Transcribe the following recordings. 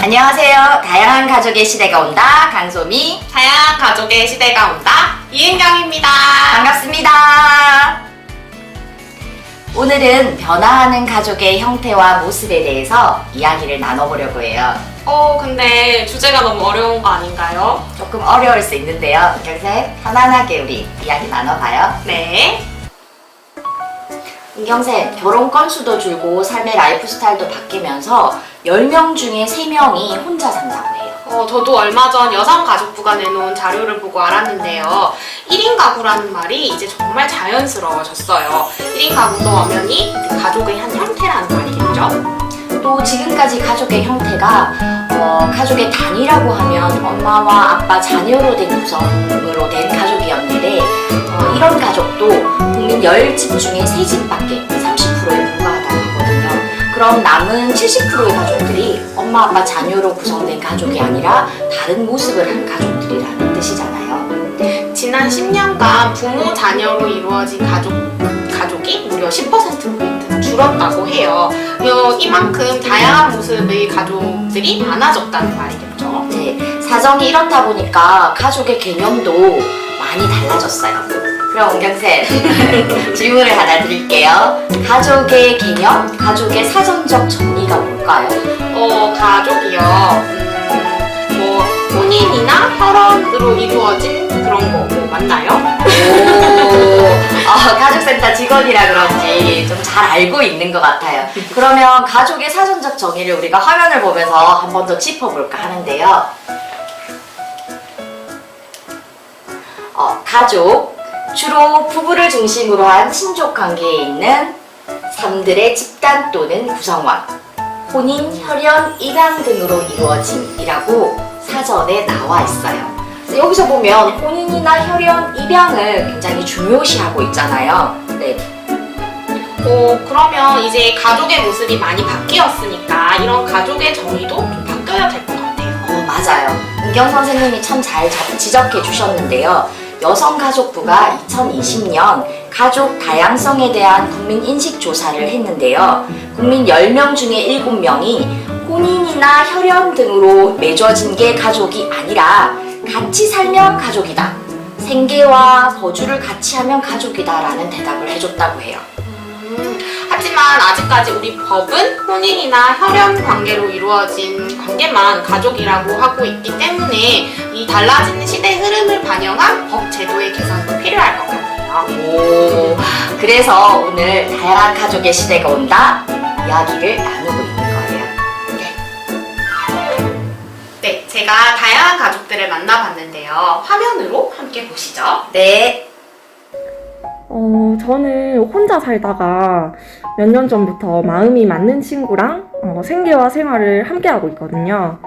안녕하세요. 다양한 가족의 시대가 온다. 강소미. 다양한 가족의 시대가 온다. 이은경입니다. 반갑습니다. 오늘은 변화하는 가족의 형태와 모습에 대해서 이야기를 나눠보려고 해요. 근데 주제가 너무 어려운 거 아닌가요? 조금 어려울 수 있는데요. 은경쌤, 편안하게 우리 이야기 나눠봐요. 네. 은경쌤, 결혼 건수도 줄고 삶의 라이프 스타일도 바뀌면서 10명 중에 3명이 혼자 산다고 해요. 저도 얼마 전 여성가족부가 내놓은 자료를 보고 알았는데요. 1인 가구라는 말이 이제 정말 자연스러워졌어요. 1인 가구도 엄연히 가족의 한 형태라는 말이겠죠? 또 지금까지 가족의 형태가 가족의 단위라고 하면 엄마와 아빠 자녀로 된 구성으로 된 가족이었는데 이런 가족도 국민 10집 중에 3집밖에 30%에 불과하다고 하거든요. 그럼 남은 70%의 가족들이 엄마 아빠 자녀로 구성된 가족이 아니라 다른 모습을 한 가족들이라는 뜻이잖아요. 지난 10년간 부모 자녀로 이루어진 가족이 무려 10%포인트 줄었다고 해요. 이만큼 다양한 모습의 가족들이 많아졌다는 말이겠죠. 네, 사정이 이렇다 보니까 가족의 개념도 많이 달라졌어요. 그럼 은경쌤 질문을 하나 드릴게요. 가족의 개념, 가족의 사전적 정의가 뭘까요? 가족이요. 혼인이나 혈연으로 이루어진 그런 거 맞나요? 가족센터 직원이라 그런지 좀 잘 알고 있는 것 같아요. 그러면 가족의 사전적 정의를 우리가 화면을 보면서 한 번 더 짚어볼까 하는데요. 가족, 주로 부부를 중심으로 한 친족 관계에 있는 사람들의 집단 또는 구성원, 혼인, 혈연, 입양 등으로 이루어짐이라고 사전에 나와 있어요. 여기서 보면 혼인이나 혈연, 입양을 굉장히 중요시하고 있잖아요. 네. 그러면 이제 가족의 모습이 많이 바뀌었으니까 이런 가족의 정의도 좀 바뀌어야 될 것 같아요. 맞아요. 은경 선생님이 참 잘 지적해 주셨는데요. 여성가족부가 2020년 가족 다양성에 대한 국민 인식 조사를 했는데요. 국민 10명 중에 7명이 혼인이나 혈연 등으로 맺어진 게 가족이 아니라 같이 살면 가족이다. 생계와 거주를 같이 하면 가족이다 라는 대답을 해줬다고 해요. 하지만 아직까지 우리 법은 혼인이나 혈연 관계로 이루어진 관계만 가족이라고 하고 있기 때문에 이 달라지는 시대의 흐름을 반영한 법 제도의 개선도 필요할 것 같아요. 그래서 오늘 다양한 가족의 시대가 온다 이야기를 나누고 있는 거예요. 네, 제가 다양한 가족들을 만나봤는데요. 화면으로 함께 보시죠. 네. 저는 혼자 살다가 몇 년 전부터 마음이 맞는 친구랑 생계와 생활을 함께 하고 있거든요.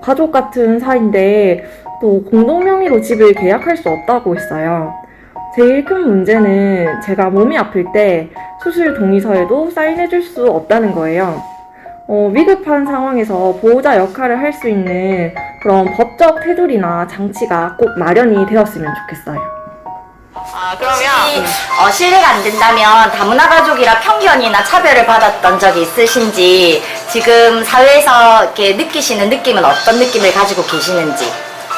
가족 같은 사이인데 또 공동명의로 집을 계약할 수 없다고 했어요. 제일 큰 문제는 제가 몸이 아플 때 수술 동의서에도 사인해줄 수 없다는 거예요. 위급한 상황에서 보호자 역할을 할 수 있는 그런 법적 테두리나 장치가 꼭 마련이 되었으면 좋겠어요. 그러면 실례가 안 된다면 다문화 가족이라 편견이나 차별을 받았던 적이 있으신지 지금 사회에서 이렇게 느끼시는 느낌은 어떤 느낌을 가지고 계시는지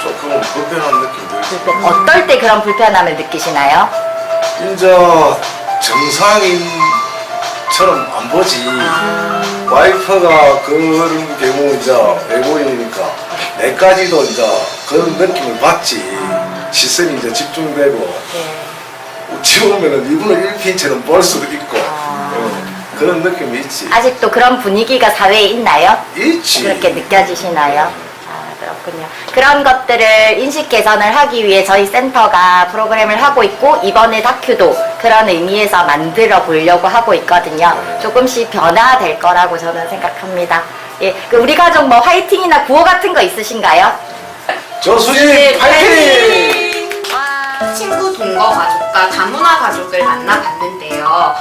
조금 불편한 느낌도 있고 어떨 때 그런 불편함을 느끼시나요? 이제 정상인처럼 안 보지. 와이프가 그런 경우 이제 외국인이니까 내까지도 이제 그런 느낌을 받지. 시선이 이제 집중되고 치우면은 이분을 1피처럼 볼 수도 있고 그런 느낌이 있지. 아직도 그런 분위기가 사회에 있나요? 있지. 그렇게 느껴지시나요? 그렇군요. 그런 것들을 인식 개선을 하기 위해 저희 센터가 프로그램을 하고 있고 이번에 다큐도 그런 의미에서 만들어 보려고 하고 있거든요. 조금씩 변화될 거라고 저는 생각합니다. 예, 우리 가족 뭐 화이팅이나 구호 같은 거 있으신가요? 조수진 파이팅! 친구 동거 가족과 다문화 가족을 만나봤는데요.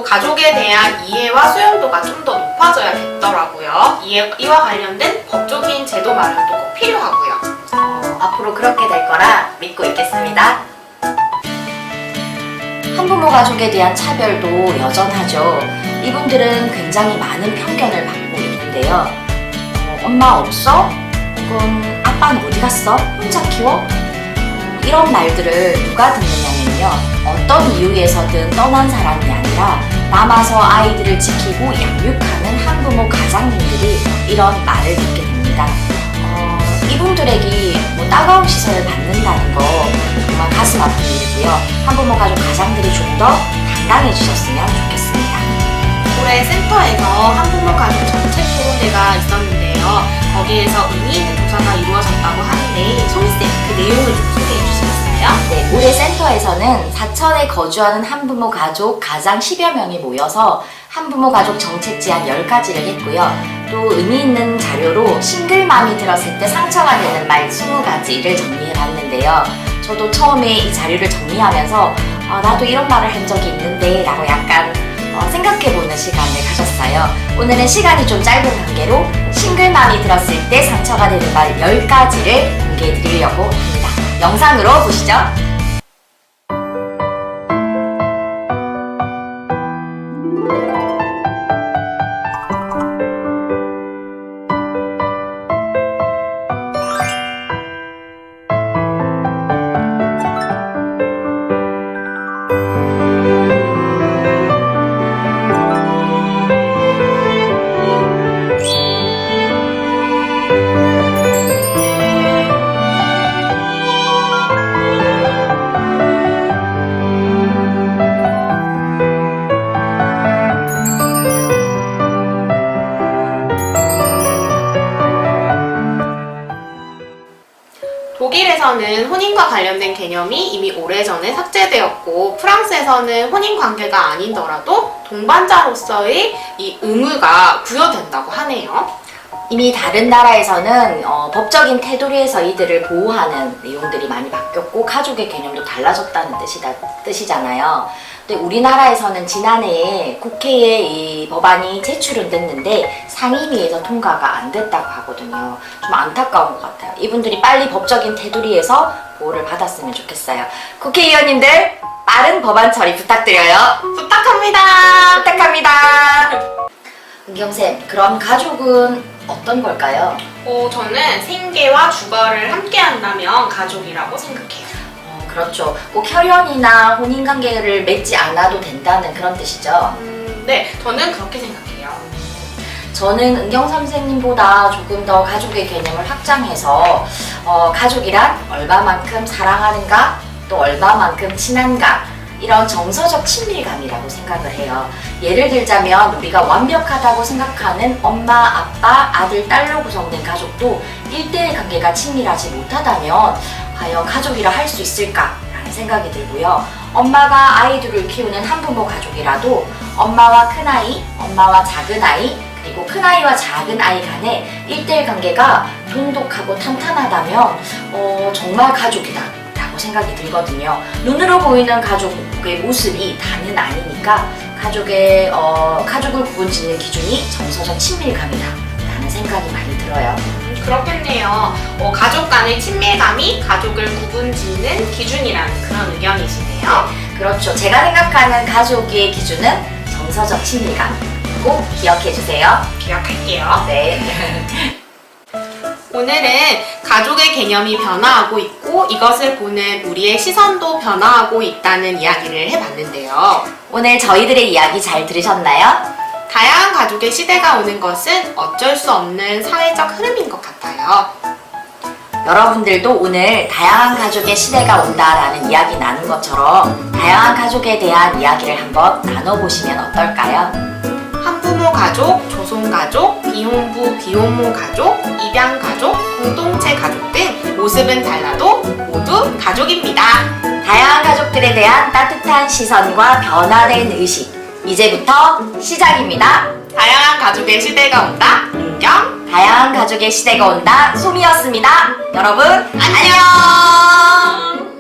가족에 대한 이해와 수용도가 좀 더 높아져야겠더라고요. 이와 관련된 법적인 제도 마련도 꼭 필요하고요. 앞으로 그렇게 될 거라 믿고 있겠습니다. 한부모 가족에 대한 차별도 여전하죠. 이분들은 굉장히 많은 편견을 받고 있는데요. 엄마 없어? 혹은 아빠는 어디 갔어? 혼자 키워? 이런 말들을 누가 듣느냐면요. 어떤 이유에서든 떠난 사람이 아니라 남아서 아이들을 지키고 양육하는 한부모 가장님들이 이런 말을 듣게 됩니다. 이분들에게 뭐 따가운 시선을 받는다는 거 정말 가슴 아픈 일이고요. 한부모 가족 가장들이 좀 더 당당해지셨으면 좋겠습니다. 올해 센터에서 한부모 가족 정책 토론회가 있었는데요. 거기에서 의미 있는 조사가 이루어졌다고 하는데 소미쌤 그 내용을 좀 소개해 주시겠어요? 네, 올해 센터에서는 사천에 거주하는 한부모 가족 가장 10여 명이 모여서 한부모 가족 정책 제안 10가지를 했고요. 또 의미 있는 자료로 싱글맘이 들었을 때 상처가 되는 말 20가지를 정리해봤는데요. 저도 처음에 이 자료를 정리하면서 나도 이런 말을 한 적이 있는데 라고 약간 생각해보는 시간을 가졌어요. 오늘은 시간이 좀 짧은 관계로 싱글맘이 들었을 때 상처가 되는 말 10가지를 공개해드리려고 합니다. 영상으로 보시죠. 독일에서는 혼인과 관련된 개념이 이미 오래전에 삭제되었고 프랑스에서는 혼인 관계가 아니더라도 동반자로서의 이 의무가 부여된다고 하네요. 이미 다른 나라에서는 법적인 테두리에서 이들을 보호하는 내용들이 많이 바뀌었고 가족의 개념도 달라졌다는 뜻이잖아요. 근데 우리나라에서는 지난해에 국회에 이 법안이 제출은 됐는데 상임위에서 통과가 안 됐다고 하거든요. 좀 안타까운 것 같아요. 이분들이 빨리 법적인 테두리에서 보호를 받았으면 좋겠어요. 국회의원님들 빠른 법안 처리 부탁드려요. 부탁합니다. 부탁합니다. 은경쌤, 그럼 가족은 어떤 걸까요? 저는 생계와 주거를 함께 한다면 가족이라고 생각해요. 그렇죠. 꼭 혈연이나 혼인관계를 맺지 않아도 된다는 그런 뜻이죠. 네, 저는 그렇게 생각해요. 저는 은경 선생님보다 조금 더 가족의 개념을 확장해서 가족이란 얼마만큼 사랑하는가, 또 얼마만큼 친한가, 이런 정서적 친밀감이라고 생각을 해요. 예를 들자면 우리가 완벽하다고 생각하는 엄마, 아빠, 아들, 딸로 구성된 가족도 1대1 관계가 친밀하지 못하다면 과연 가족이라 할 수 있을까라는 생각이 들고요. 엄마가 아이들을 키우는 한부모 가족이라도 엄마와 큰아이, 엄마와 작은아이, 그리고 큰아이와 작은아이 간의 1대1 관계가 돈독하고 탄탄하다면 정말 가족이다 라고 생각이 들거든요. 눈으로 보이는 가족의 모습이 다는 아니니까 가족을 구분짓는 기준이 정서적 친밀감이다 라는 생각이 많이 들어요. 그렇겠네요. 가족 간의 친밀감이 가족을 구분짓는 기준이라는 그런 의견이시네요. 그렇죠. 제가 생각하는 가족의 기준은 정서적 친밀감. 꼭 기억해주세요. 기억할게요. 네. 오늘은 가족의 개념이 변화하고 있고 이것을 보는 우리의 시선도 변화하고 있다는 이야기를 해봤는데요. 오늘 저희들의 이야기 잘 들으셨나요? 다양한 가족의 시대가 오는 것은 어쩔 수 없는 사회적 흐름인 것 같아요. 여러분들도 오늘 다양한 가족의 시대가 온다라는 이야기 나눈 것처럼 다양한 가족에 대한 이야기를 한번 나눠보시면 어떨까요? 한부모 가족, 조손 가족, 비혼부, 비혼모 가족, 입양 가족, 공동체 가족 등 모습은 달라도 모두 가족입니다. 다양한 가족들에 대한 따뜻한 시선과 변화된 의식, 이제부터 시작입니다. 다양한 가족의 시대가 온다. 은경. 다양한 가족의 시대가 온다. 소미였습니다. 여러분 안녕.